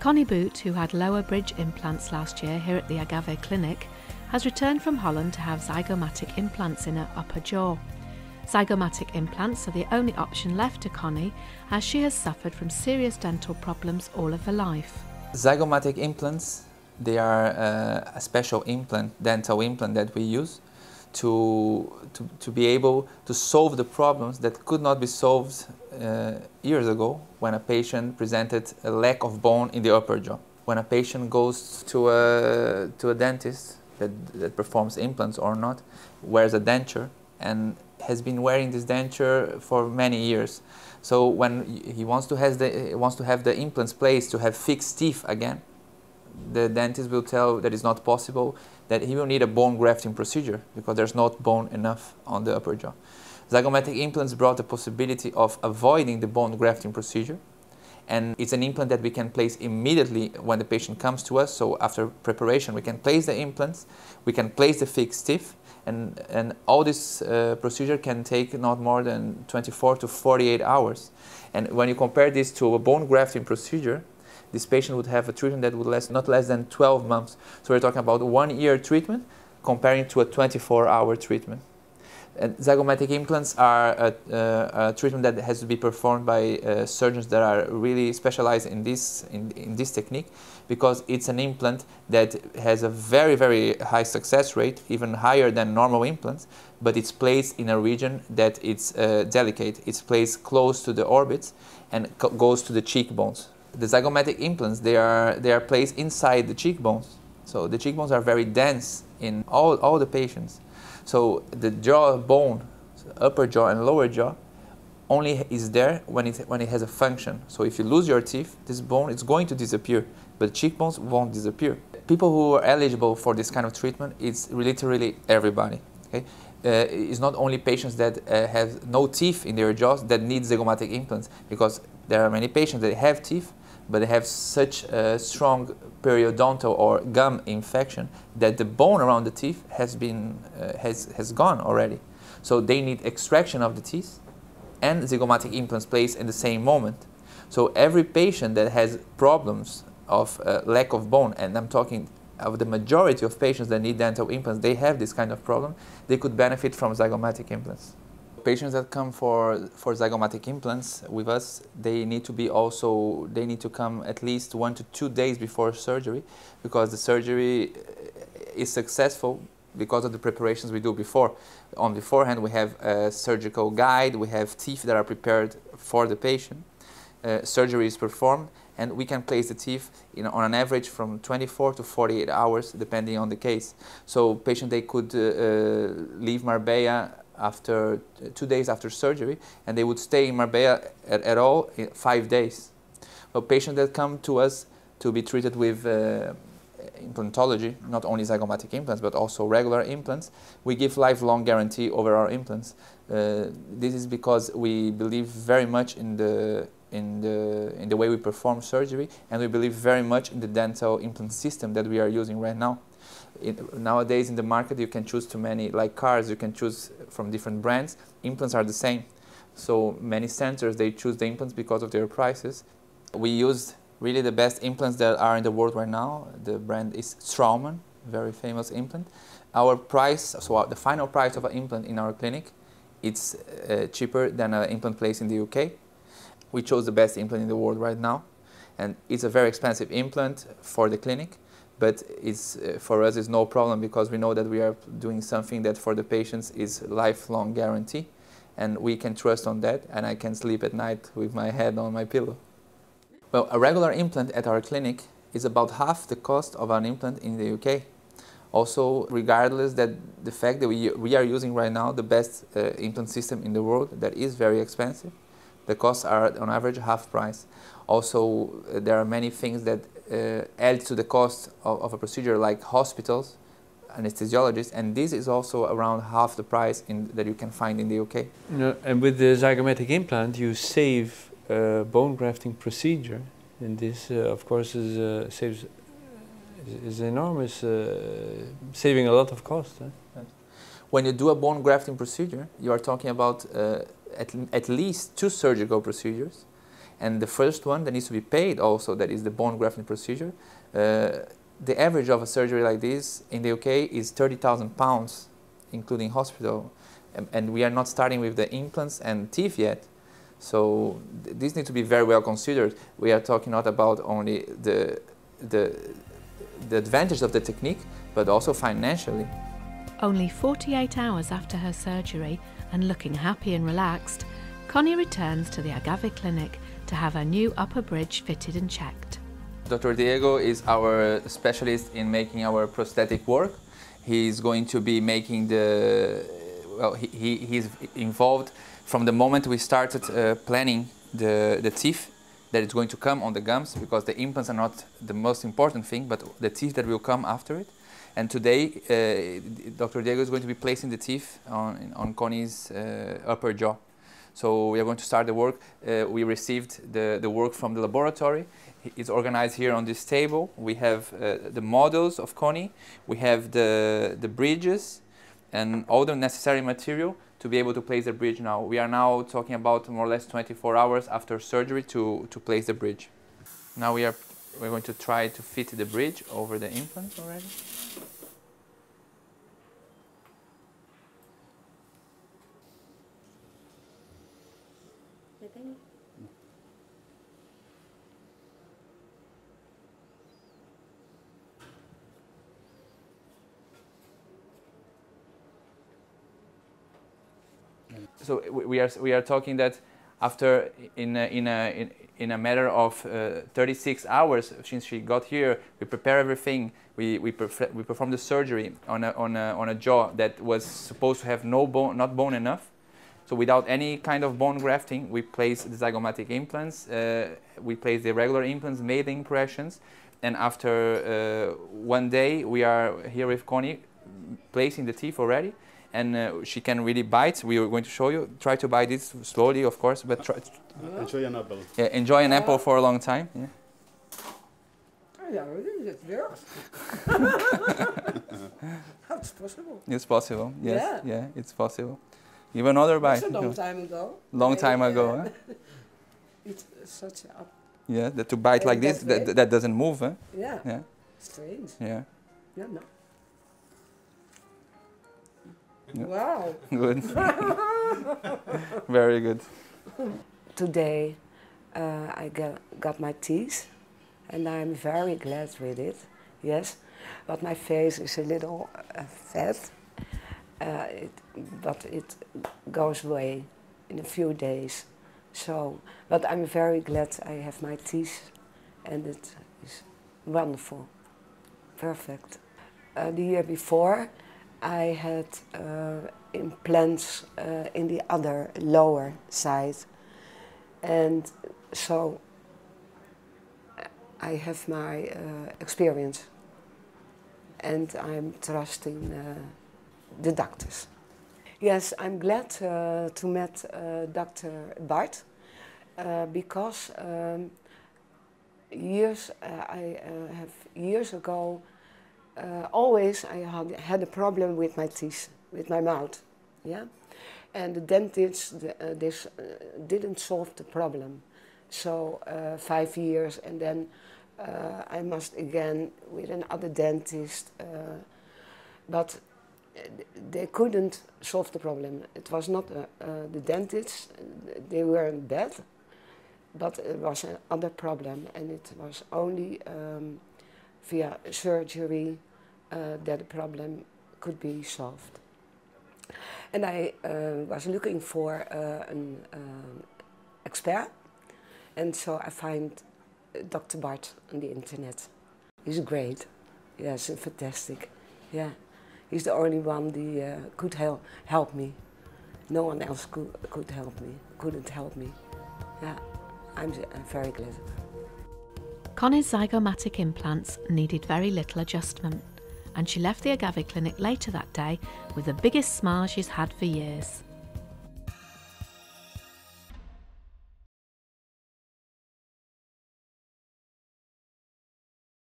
Connie Boot, who had lower bridge implants last year here at the Agave Clinic, has returned from Holland to have Zygomatic implants in her upper jaw. Zygomatic implants are the only option left to Connie, as she has suffered from serious dental problems all of her life. Zygomatic implants, they are a special implant, dental implant that we use to be able to solve the problems that could not be solved years ago when a patient presented a lack of bone in the upper jaw. When a patient goes to a dentist that performs implants or not, wears a denture and has been wearing this denture for many years. So when he wants to have the implants placed to have fixed teeth again, the dentist will tell that it's not possible, that he will need a bone grafting procedure because there's not bone enough on the upper jaw. Zygomatic implants brought the possibility of avoiding the bone grafting procedure, and it's an implant that we can place immediately when the patient comes to us. So after preparation we can place the implants, we can place the fixed teeth, and all this procedure can take not more than 24 to 48 hours. And when you compare this to a bone grafting procedure, this patient would have a treatment that would last not less than 12 months. So we're talking about 1 year treatment comparing to a 24-hour treatment. And Zygomatic implants are a treatment that has to be performed by surgeons that are really specialized in this technique, because it's an implant that has a very, very high success rate, even higher than normal implants, but it's placed in a region that it's delicate. It's placed close to the orbits and goes to the cheekbones. The Zygomatic implants, they are placed inside the cheekbones. So the cheekbones are very dense in all the patients. So the jaw bone, upper jaw and lower jaw, only is there when it has a function. So if you lose your teeth, this bone is going to disappear, but cheekbones won't disappear. People who are eligible for this kind of treatment, it's literally everybody. Okay? It's not only patients that have no teeth in their jaws that need Zygomatic implants, because there are many patients that have teeth, but they have such a strong periodontal or gum infection that the bone around the teeth has gone already. So they need extraction of the teeth and Zygomatic implants placed in the same moment. So every patient that has problems of lack of bone, and I'm talking of the majority of patients that need dental implants, they have this kind of problem, they could benefit from Zygomatic implants. Patients that come for Zygomatic implants with us, they need to come at least 1 to 2 days before surgery, because the surgery is successful because of the preparations we do before. On beforehand we have a surgical guide, we have teeth that are prepared for the patient. Surgery is performed and we can place the teeth on an average from 24 to 48 hours depending on the case. So patient, they could leave Marbella after 2 days after surgery, and they would stay in Marbella at all 5 days. So patients that come to us to be treated with implantology, not only Zygomatic implants but also regular implants, we give lifelong guarantee over our implants. This is because we believe very much in the way we perform surgery, and we believe very much in the dental implant system that we are using right now. Nowadays in the market you can choose too many, like cars, you can choose from different brands. Implants are the same. So many centers, they choose the implants because of their prices. We use really the best implants that are in the world right now. The brand is Straumann, very famous implant. Our price, so the final price of an implant in our clinic, it's cheaper than an implant placed in the UK. We chose the best implant in the world right now, and it's a very expensive implant for the clinic. But for us, it's no problem, because we know that we are doing something that for the patients is lifelong guarantee, and we can trust on that, and I can sleep at night with my head on my pillow. Well, a regular implant at our clinic is about half the cost of an implant in the UK. Also, regardless that the fact that we are using right now the best implant system in the world, that is very expensive. The costs are on average half price. Also, there are many things that add to the cost of a procedure, like hospitals, anesthesiologists, and this is also around half the price that you can find in the UK. And with the Zygomatic implant you save bone grafting procedure, and this of course is enormous, saving a lot of cost. When you do a bone grafting procedure, you are talking about at least 2 surgical procedures, And the first one that needs to be paid also, that is the bone grafting procedure. The average of a surgery like this in the UK is £30,000, including hospital. And we are not starting with the implants and teeth yet. So this needs to be very well considered. We are talking not about only the advantage of the technique, but also financially. Only 48 hours after her surgery, and looking happy and relaxed, Connie returns to the Agave Clinic to have her new upper bridge fitted and checked. Dr. Diego is our specialist in making our prosthetic work. He's going to be making he's involved from the moment we started planning the teeth that is going to come on the gums, because the implants are not the most important thing, but the teeth that will come after it. And today, Dr. Diego is going to be placing the teeth on Connie's upper jaw. So we are going to start the work. We received the work from the laboratory. It's organized here on this table. We have the models of Connie. We have the bridges and all the necessary material to be able to place the bridge now. We are now talking about more or less 24 hours after surgery to place the bridge. Now we're going to try to fit the bridge over the implant already. So we are talking that after in a matter of 36 hours since she got here, we prepare everything. We perform the surgery on a jaw that was supposed to have no bone, not bone enough. So without any kind of bone grafting, we place the zygomatic implants. We place the regular implants, made the impressions, and after 1 day, we are here with Connie placing the teeth already. And she can really bite. We are going to show you. Try to bite this slowly, of course, but try. Enjoy an apple. Yeah, enjoy an apple for a long time. Yeah. Ja, het werkt. It's possible. It's possible. Yes. Yeah. Yeah, it's possible. Give another bite. It's a long time ago. Long time ago. Huh? It's such a... Yeah, to bite like this, that doesn't move. Huh? Yeah. Yeah. Strange. Yeah. Yeah, no. Yeah. Wow. Good. Very good. Today I got my teeth and I'm very glad with it, yes. But my face is a little fat, but it goes away in a few days. So, but I'm very glad I have my teeth and it is wonderful, perfect. The year before I had implants in the other lower side, and so I have my experience and I'm trusting the doctors. Yes, I'm glad to meet Dr. Bart because years ago always I had a problem with my teeth, with my mouth, yeah, and the dentist didn't solve the problem. So 5 years, and then I must again with another dentist, but they couldn't solve the problem. It was not the dentist; they weren't bad, but it was another problem, and it was only via surgery that the problem could be solved. And I was looking for an expert, and so I find Dr. Bart on the internet. He's great, yes, fantastic, yeah. He's the only one that could help me. No one else couldn't help me. Yeah, I'm very glad. Connie's zygomatic implants needed very little adjustment, and she left the Agave Clinic later that day with the biggest smile she's had for years.